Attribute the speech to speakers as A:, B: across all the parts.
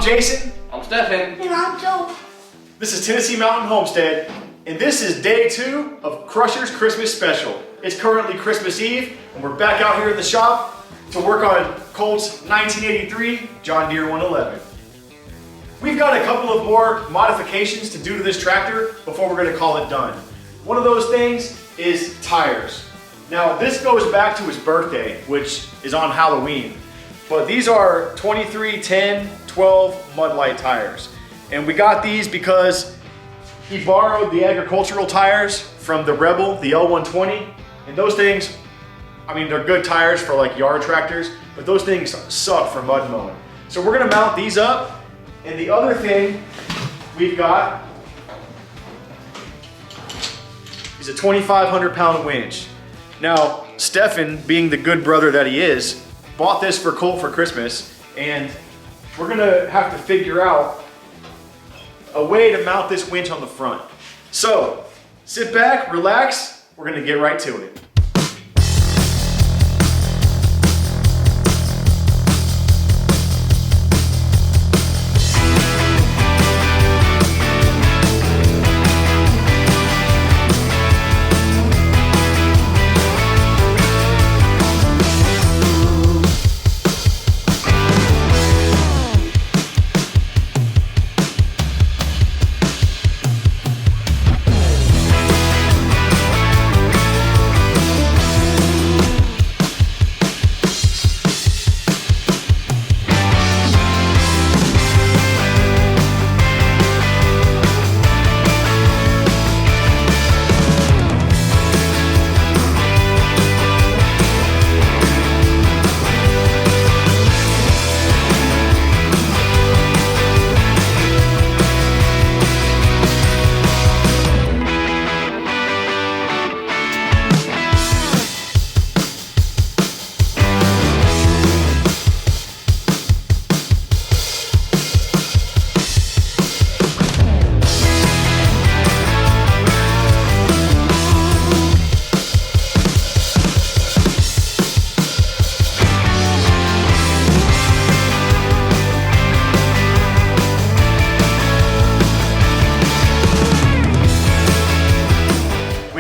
A: I'm Jason.
B: I'm Stephen.
C: And I'm Joe.
A: This is Tennessee Mountain Homestead, and this is day 2 of Crusher's Christmas Special. It's currently Christmas Eve, and we're back out here in the shop to work on Colt's 1983 John Deere 111. We've got a couple of more modifications to do to this tractor before we're going to call it done. One of those things is tires. Now, this goes back to his birthday, which is on Halloween. But these are 23, 10, 12 Mud Lite tires. And we got these because he borrowed the agricultural tires from the Rebel, the L120. And those things, I mean, they're good tires for like yard tractors, but those things suck for mud mowing. So we're gonna mount these up. And the other thing we've got is a 2,500 pound winch. Now, Stephen, being the good brother that he is, bought this for Colt for Christmas, and we're gonna have to figure out a way to mount this winch on the front. So, sit back, relax, we're gonna get right to it.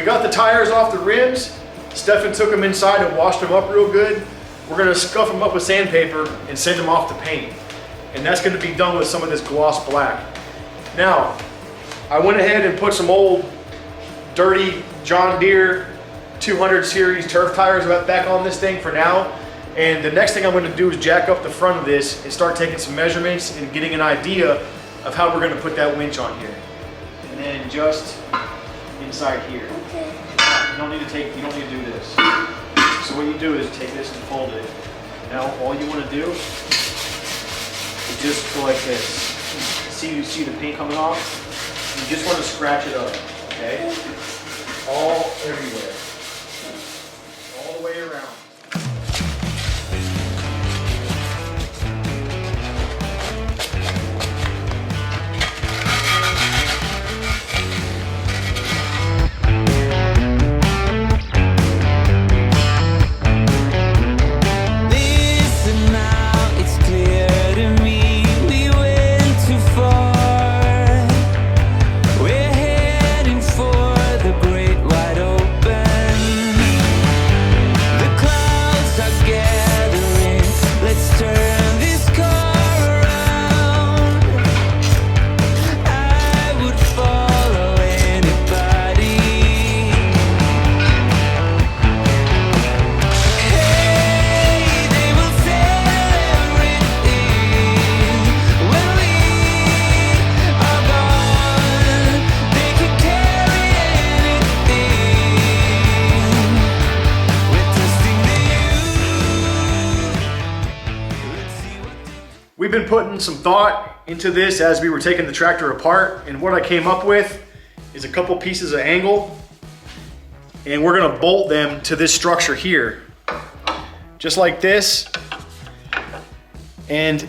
A: Got the tires off the rims. Stephen took them inside and washed them up real good. We're gonna scuff them up with sandpaper and send them off to paint. And that's gonna be done with some of this gloss black. Now, I went ahead and put some old dirty John Deere 200 series turf tires back on this thing for now. And the next thing I'm gonna do is jack up the front of this and start taking some measurements and getting an idea of how we're gonna put that winch on here. And then just inside here.
C: Okay.
A: You don't need to do this. So what you do is take this and fold it. Now all you want to do is just go like this. You see the paint coming off? You just want to scratch it up, okay? All everywhere. All the way around.
D: We're heading for the great wide open.
A: we've been putting some thought into this as we were taking the tractor apart, and what I came up with is a couple pieces of angle, and we're gonna bolt them to this structure here, just like this. And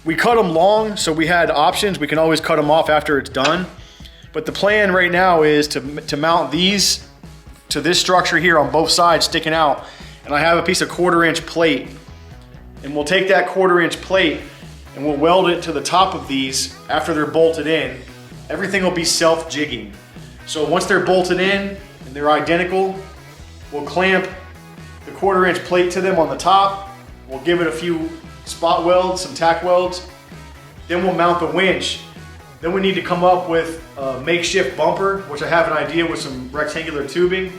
A: we cut them long, so we had options. We can always cut them off after it's done. But the plan right now is to mount these to this structure here on both sides sticking out. And I have a piece of 1/4-inch plate. And we'll take that 1/4-inch plate and we'll weld it to the top of these after they're bolted in. Everything will be self-jigging. So once they're bolted in and they're identical, we'll clamp the 1/4-inch plate to them on the top. We'll give it a few spot welds, some tack welds. Then we'll mount the winch. Then we need to come up with a makeshift bumper, which I have an idea with some rectangular tubing.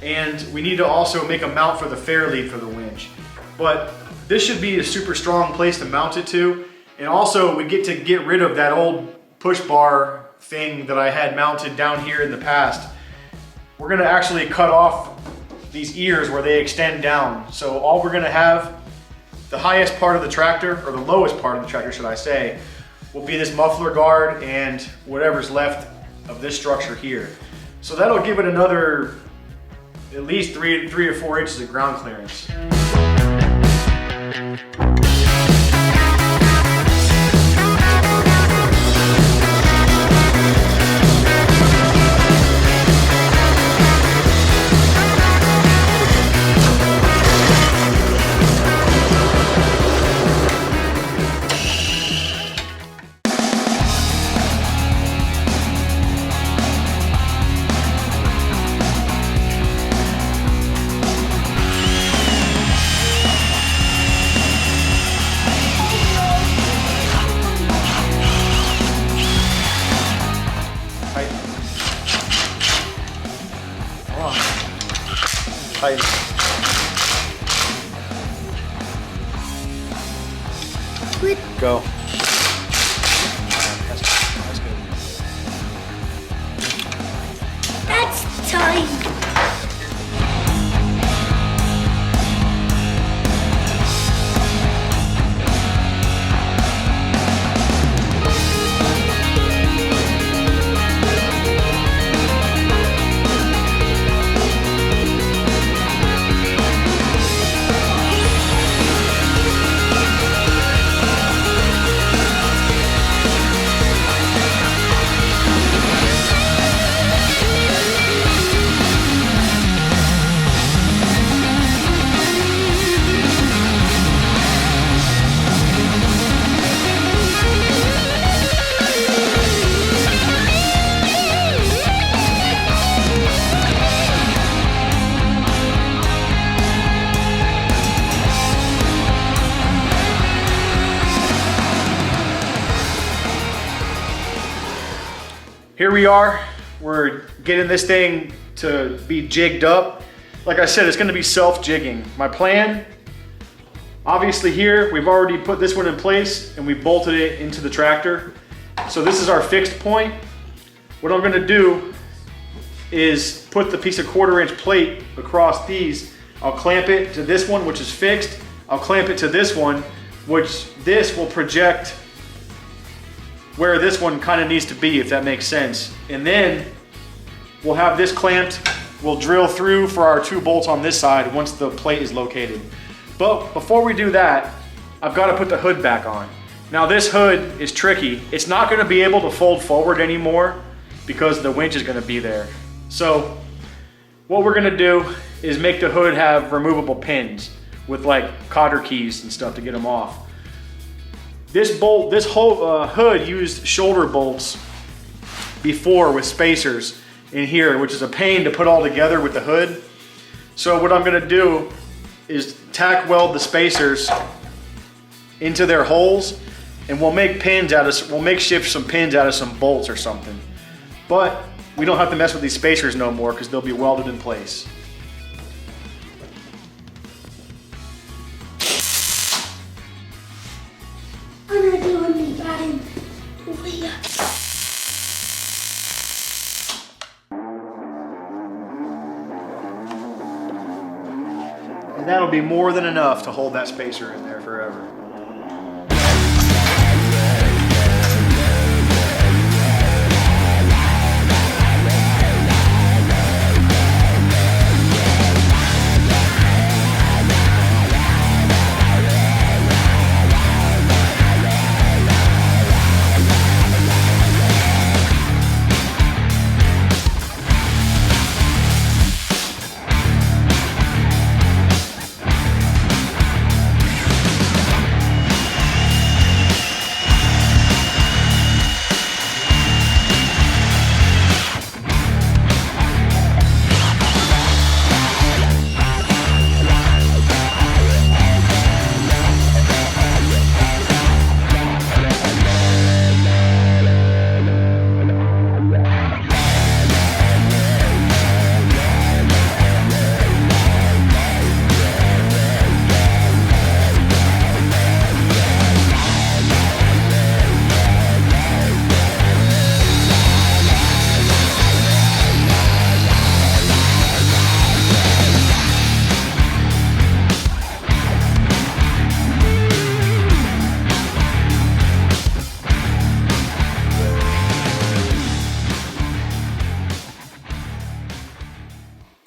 A: And we need to also make a mount for the fair lead for the winch. But this should be a super strong place to mount it to. And also we get to get rid of that old push bar thing that I had mounted down here in the past. We're gonna actually cut off these ears where they extend down. So all we're gonna have, the highest part of the tractor, or the lowest part of the tractor should I say, will be this muffler guard and whatever's left of this structure here. So that'll give it another at least 3 or 4 inches of ground clearance. Tight. Go. That's good.
B: That's tight.
A: Here we are, we're getting this thing to be jigged up. Like I said, it's gonna be self-jigging. My plan, obviously here, we've already put this one in place and we bolted it into the tractor. So this is our fixed point. What I'm gonna do is put the piece of 1/4-inch plate across these. I'll clamp it to this one, which is fixed. I'll clamp it to this one, which this will project where this one kind of needs to be, if that makes sense. And then we'll have this clamped. We'll drill through for our 2 bolts on this side once the plate is located. But before we do that, I've got to put the hood back on. Now this hood is tricky. It's not going to be able to fold forward anymore because the winch is going to be there. So what we're going to do is make the hood have removable pins with like cotter keys and stuff to get them off. This whole hood used shoulder bolts before with spacers in here, which is a pain to put all together with the hood. So what I'm gonna do is tack weld the spacers into their holes, and we'll make makeshift some pins out of some bolts or something. But we don't have to mess with these spacers no more because they'll be welded in place. And that'll be more than enough to hold that spacer in there forever.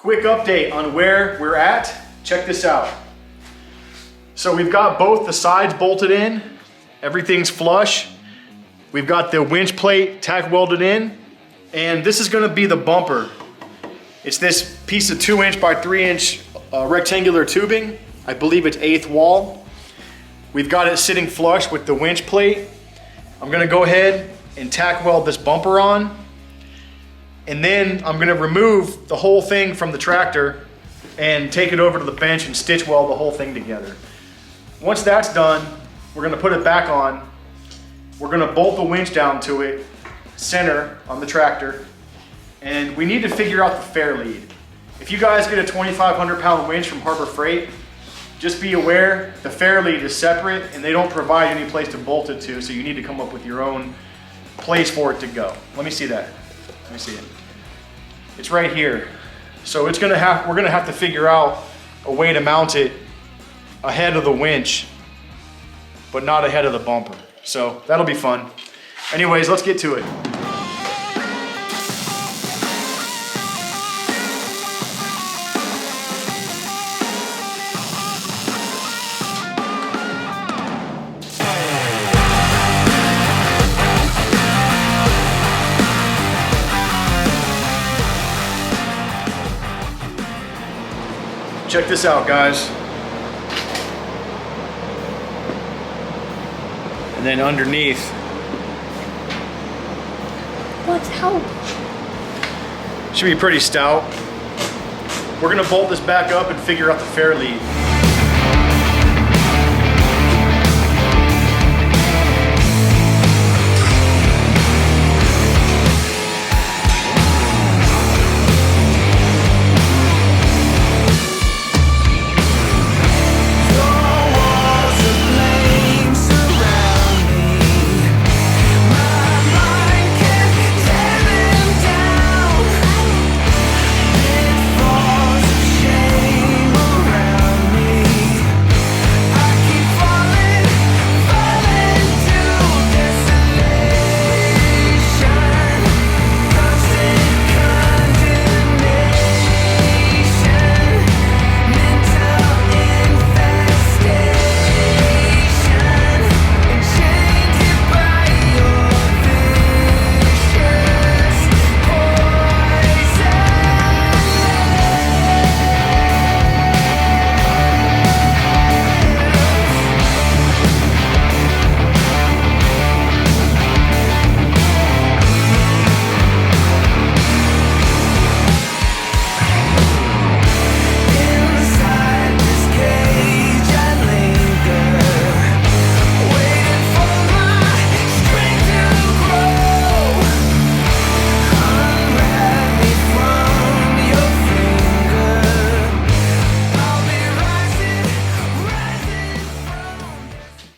A: quick update on where we're at. Check this out. So we've got both the sides bolted in. Everything's flush. We've got the winch plate tack welded in. And this is gonna be the bumper. It's this piece of 2" by 3" rectangular tubing. I believe it's 1/8 wall. We've got it sitting flush with the winch plate. I'm gonna go ahead and tack weld this bumper on. And then I'm gonna remove the whole thing from the tractor and take it over to the bench and stitch weld the whole thing together. Once that's done, we're gonna put it back on. We're gonna bolt the winch down to it, center on the tractor. And we need to figure out the fair lead. If you guys get a 2,500 pound winch from Harbor Freight, just be aware the fair lead is separate and they don't provide any place to bolt it to, so you need to come up with your own place for it to go. Let me see that. Let me see it. It's right here. So we're gonna have to figure out a way to mount it ahead of the winch, but not ahead of the bumper. So that'll be fun. Anyways, let's get to it. Check this out, guys. And then underneath.
B: What's how?
A: Should be pretty stout. We're gonna bolt this back up and figure out the fair lead.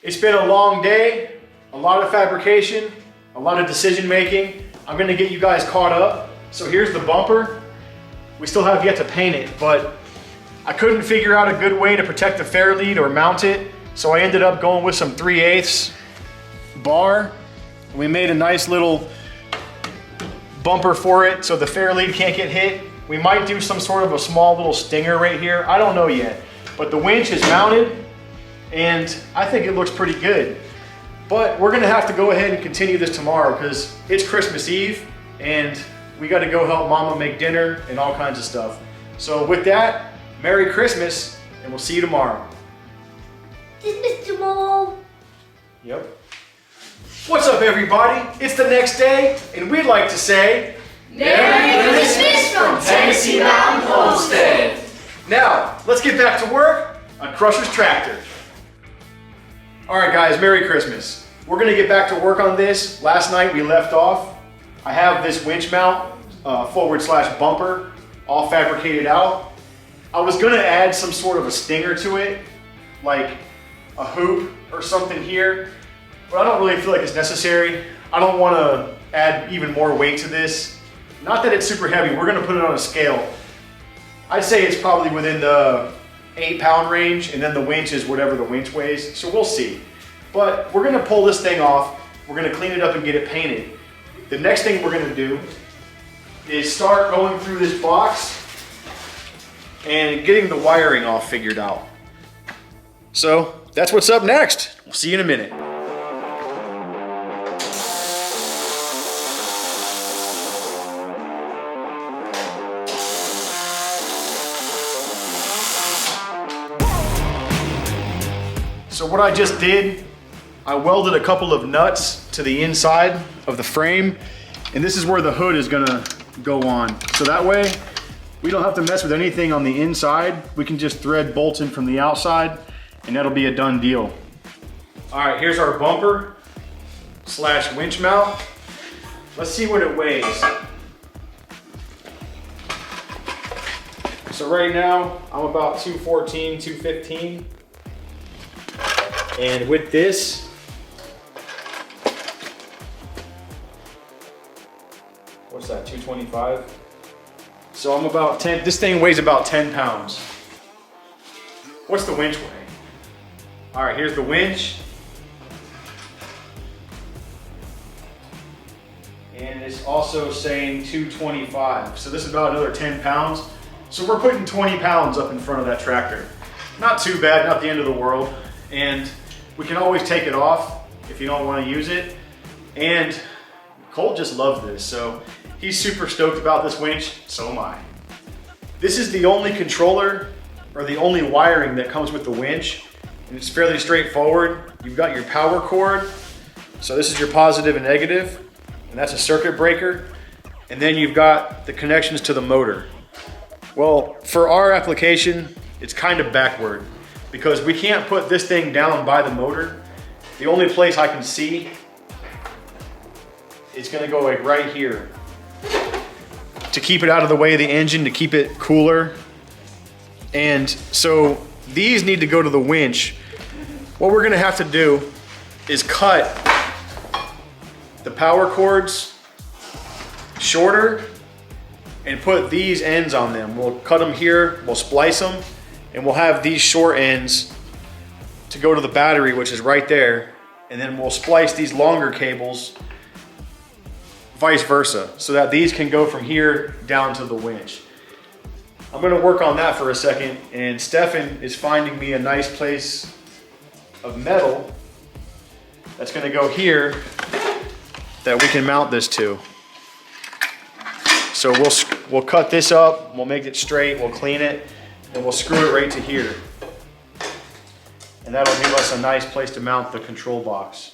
A: It's been a long day, a lot of fabrication, a lot of decision making. I'm gonna get you guys caught up. So here's the bumper. We still have yet to paint it, but I couldn't figure out a good way to protect the fair lead or mount it. So I ended up going with some 3/8 bar. We made a nice little bumper for it so the fair lead can't get hit. We might do some sort of a small little stinger right here. I don't know yet, but the winch is mounted and I think it looks pretty good. But we're gonna have to go ahead and continue this tomorrow because it's Christmas Eve and we gotta go help Mama make dinner and all kinds of stuff. So with that, Merry Christmas and we'll see you tomorrow.
B: Christmas tomorrow.
A: Yep. What's up, everybody? It's the next day and we'd like to say
C: Merry Christmas from Tennessee Mountain Homestead.
A: Now, let's get back to work on Crusher's tractor. All right, guys, Merry Christmas. We're gonna get back to work on this. Last night we left off. I have this winch mount, / bumper, all fabricated out. I was gonna add some sort of a stinger to it, like a hoop or something here, but I don't really feel like it's necessary. I don't wanna add even more weight to this. Not that it's super heavy, we're gonna put it on a scale. I'd say it's probably within the 8-pound range, and then the winch is whatever the winch weighs, so we'll see. But we're gonna pull this thing off, we're gonna clean it up and get it painted. The next thing we're gonna do is start going through this box and getting the wiring all figured out. So that's what's up next. We'll see you in a minute. So what I just did, I welded a couple of nuts to the inside of the frame, and this is where the hood is gonna go on. So that way, we don't have to mess with anything on the inside. We can just thread bolts in from the outside, and that'll be a done deal. All right, here's our bumper / winch mount. Let's see what it weighs. So right now, I'm about 214, 215. And with this, what's that, 225? So I'm about 10, this thing weighs about 10 pounds. What's the winch weigh? All right, here's the winch. And it's also saying 225. So this is about another 10 pounds. So we're putting 20 pounds up in front of that tractor. Not too bad, not the end of the world. And we can always take it off if you don't want to use it. And Colt just loves this, so he's super stoked about this winch, so am I. This is the only controller, or the only wiring that comes with the winch, and it's fairly straightforward. You've got your power cord, so this is your positive and negative, and that's a circuit breaker. And then you've got the connections to the motor. Well, for our application, it's kind of backward, because we can't put this thing down by the motor. The only place I can see is gonna go like right here to keep it out of the way of the engine, to keep it cooler. And so these need to go to the winch. What we're gonna have to do is cut the power cords shorter and put these ends on them. We'll cut them here, we'll splice them, and we'll have these short ends to go to the battery, which is right there. And then we'll splice these longer cables vice versa, so that these can go from here down to the winch. I'm gonna work on that for a second, and Stefan is finding me a nice place of metal that's gonna go here that we can mount this to. So we'll cut this up, we'll make it straight, we'll clean it, and we'll screw it right to here. And that'll give us a nice place to mount the control box.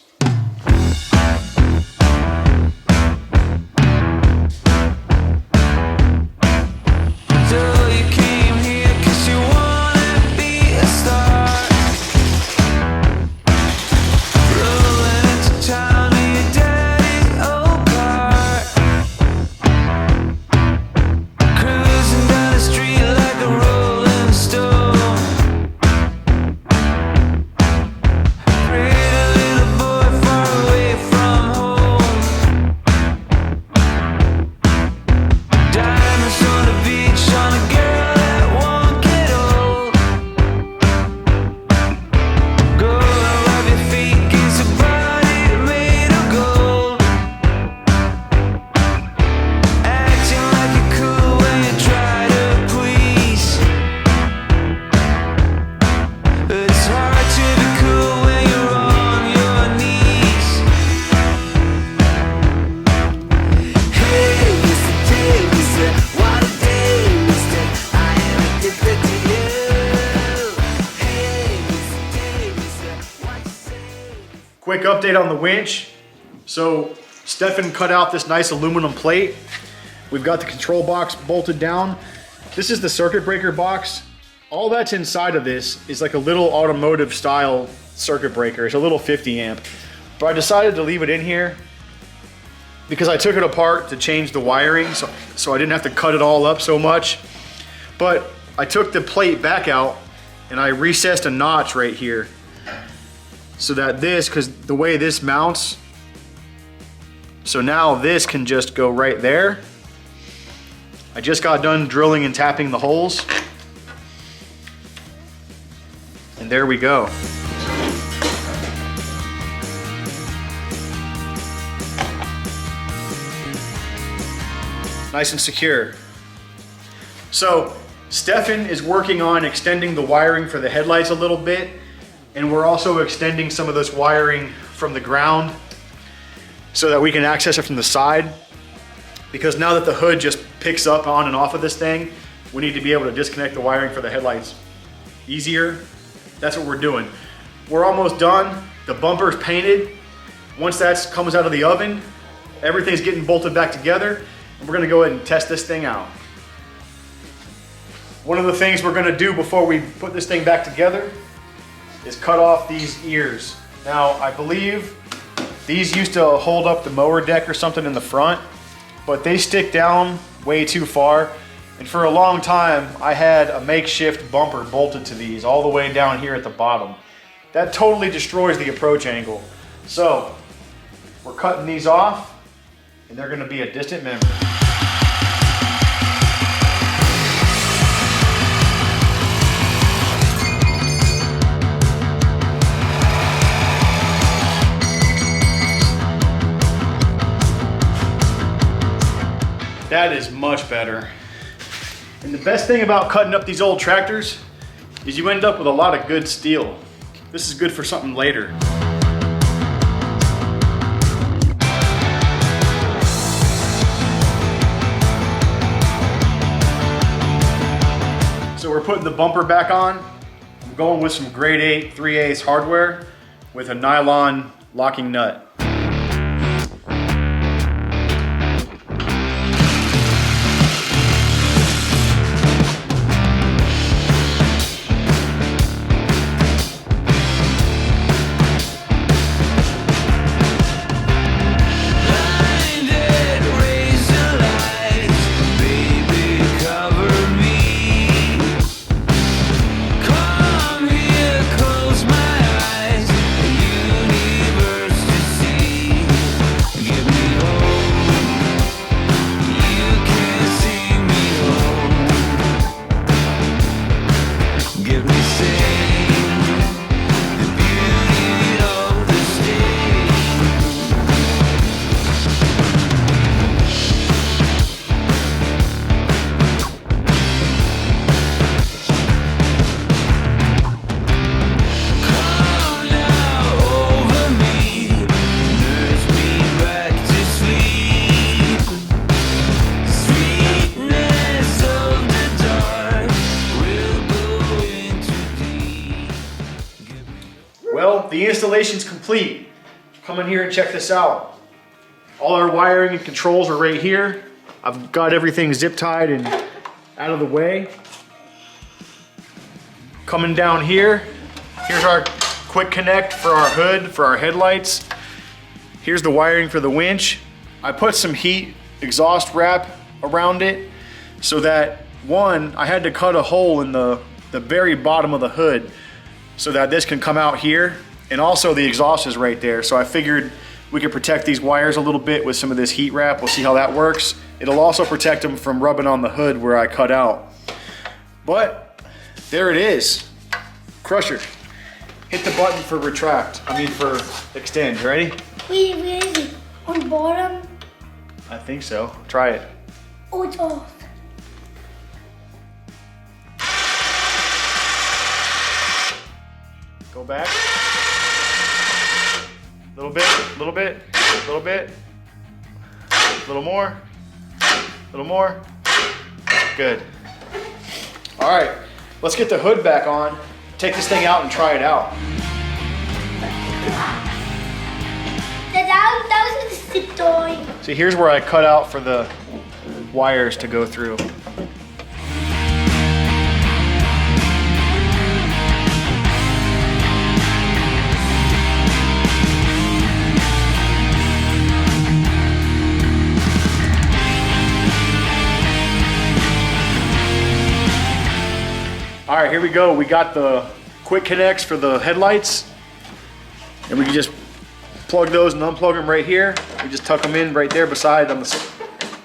A: Quick update on the winch. So Stefan cut out this nice aluminum plate. We've got the control box bolted down. This is the circuit breaker box. All that's inside of this is like a little automotive style circuit breaker. It's a little 50 amp. But I decided to leave it in here because I took it apart to change the wiring, so I didn't have to cut it all up so much. But I took the plate back out and I recessed a notch right here, so that this, because the way this mounts, so now this can just go right there. I just got done drilling and tapping the holes, and there we go. Nice and secure. So Stefan is working on extending the wiring for the headlights a little bit, and we're also extending some of this wiring from the ground so that we can access it from the side. Because now that the hood just picks up on and off of this thing, we need to be able to disconnect the wiring for the headlights easier. That's what we're doing. We're almost done. The bumper's painted. Once that comes out of the oven, everything's getting bolted back together, and we're gonna go ahead and test this thing out. One of the things we're gonna do before we put this thing back together is cut off these ears. Now, I believe these used to hold up the mower deck or something in the front, but they stick down way too far. And for a long time, I had a makeshift bumper bolted to these all the way down here at the bottom. That totally destroys the approach angle. So, we're cutting these off, and they're gonna be a distant memory. That is much better. And the best thing about cutting up these old tractors is you end up with a lot of good steel. This is good for something later. So we're putting the bumper back on. I'm going with some grade 8 3/8 hardware with a nylon locking nut. Well, the installation's complete. Come in here and check this out. All our wiring and controls are right here. I've got everything zip tied and out of the way. Coming down here, here's our quick connect for our hood, for our headlights. Here's the wiring for the winch. I put some heat exhaust wrap around it so that, one, I had to cut a hole in the very bottom of the hood so that this can come out here, and also the exhaust is right there. So I figured we could protect these wires a little bit with some of this heat wrap. We'll see how that works. It'll also protect them from rubbing on the hood where I cut out. But there it is. Crusher. Hit the button for for extend. You ready?
B: Wait, where is it? On the bottom?
A: I think so. Try it.
B: Oh, it's off.
A: Go back. Little bit, little bit, little bit. Little more. Little more. Good. All right, let's get the hood back on. Take this thing out and try it out.
B: That was the toy.
A: See, here's where I cut out for the wires to go through. All right, here we go. We got the quick connects for the headlights, and we can just plug those and unplug them right here. We just tuck them in right there beside on the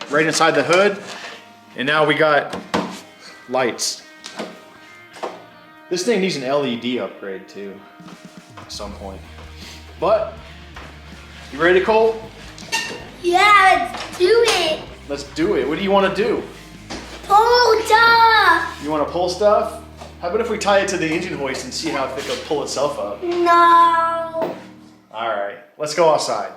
A: right inside the hood, and now we got lights. This thing needs an LED upgrade too at some point. But you ready, Colt?
B: Yeah, let's do it.
A: Let's do it. What do you want to do?
B: Pull it up.
A: You You want to pull stuff? How about if we tie it to the engine hoist and see how it will pull itself up?
B: No.
A: All right, let's go outside.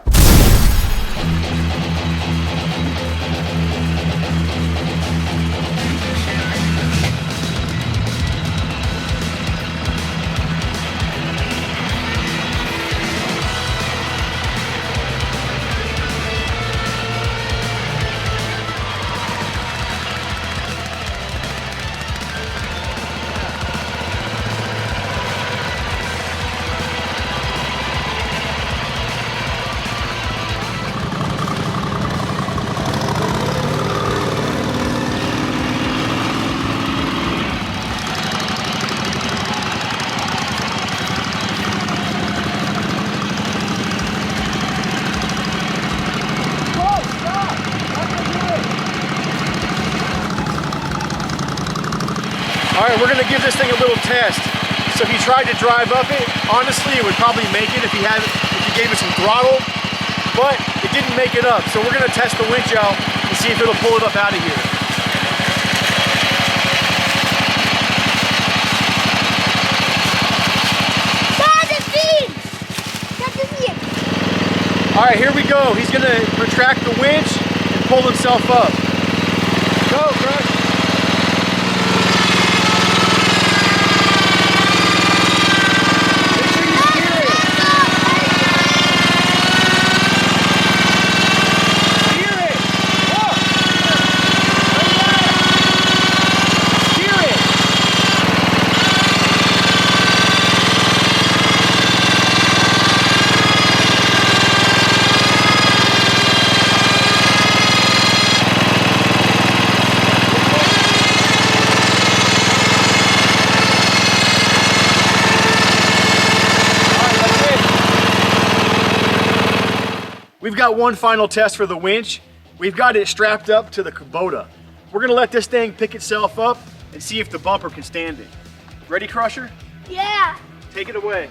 A: All right, we're gonna give this thing a little test. So if you tried to drive up it, honestly, it would probably make it if you gave it some throttle, but it didn't make it up. So we're gonna test the winch out and see if it'll pull it up out of here. All right, here we go. He's gonna retract the winch and pull himself up. Go, Crush. We've got one final test for the winch. We've got it strapped up to the Kubota. We're gonna let this thing pick itself up and see if the bumper can stand it. Ready, Crusher?
B: Yeah.
A: Take it away.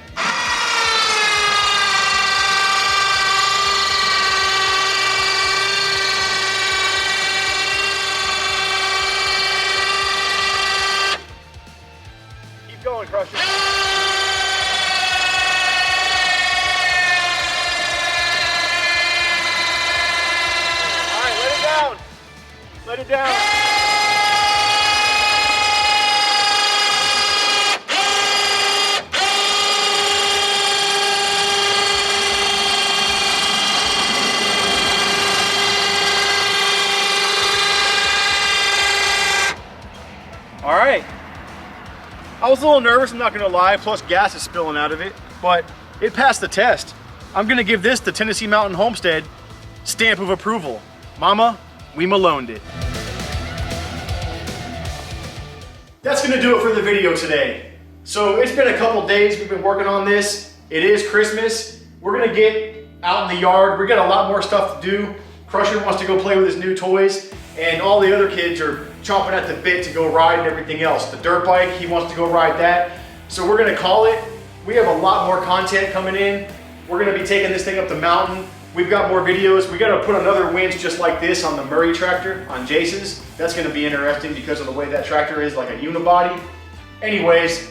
A: Keep going, Crusher. Let it down. All right. I was a little nervous, I'm not gonna lie, plus gas is spilling out of it, but it passed the test. I'm gonna give this the Tennessee Mountain Homestead stamp of approval. Mama, we Maloned it. That's gonna do it for the video today. So it's been a couple days we've been working on this. It is Christmas. We're gonna get out in the yard. We got a lot more stuff to do. Crusher wants to go play with his new toys, and all the other kids are chomping at the bit to go ride and everything else. The dirt bike, he wants to go ride that. So we're gonna call it. We have a lot more content coming in. We're gonna be taking this thing up the mountain. We've got more videos. We gotta put another winch just like this on the Murray tractor, on Jason's. That's gonna be interesting because of the way that tractor is, like a unibody. Anyways,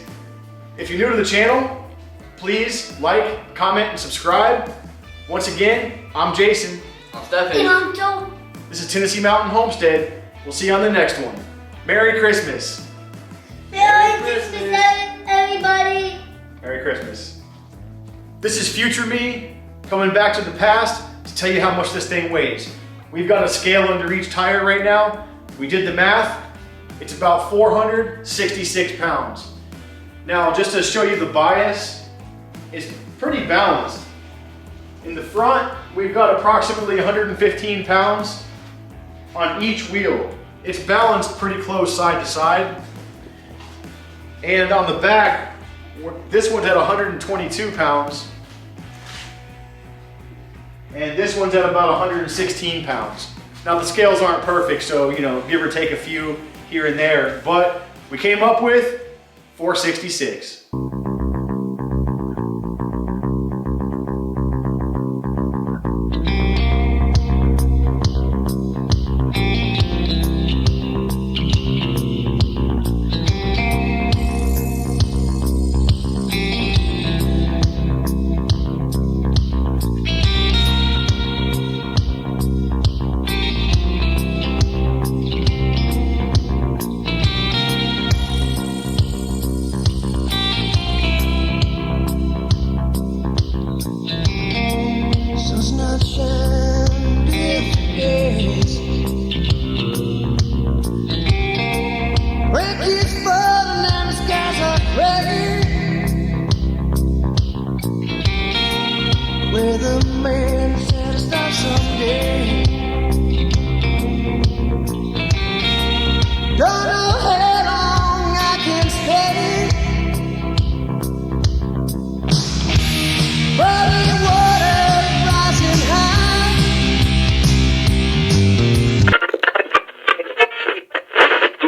A: if you're new to the channel, please like, comment, and subscribe. Once again, I'm Jason.
C: I'm Stephanie.
B: And I'm Joe.
A: This is Tennessee Mountain Homestead. We'll see you on the next one. Merry Christmas.
B: Merry Christmas, everybody.
A: Merry Christmas. This is future me coming back to the past to tell you how much this thing weighs. We've got a scale under each tire right now. We did the math. It's about 466 pounds. Now, just to show you the bias, it's pretty balanced. In the front, we've got approximately 115 pounds on each wheel. It's balanced pretty close side to side. And on the back, this one's at 122 pounds. And this one's at about 116 pounds. Now the scales aren't perfect, so give or take a few here and there, but we came up with 466.
D: where the man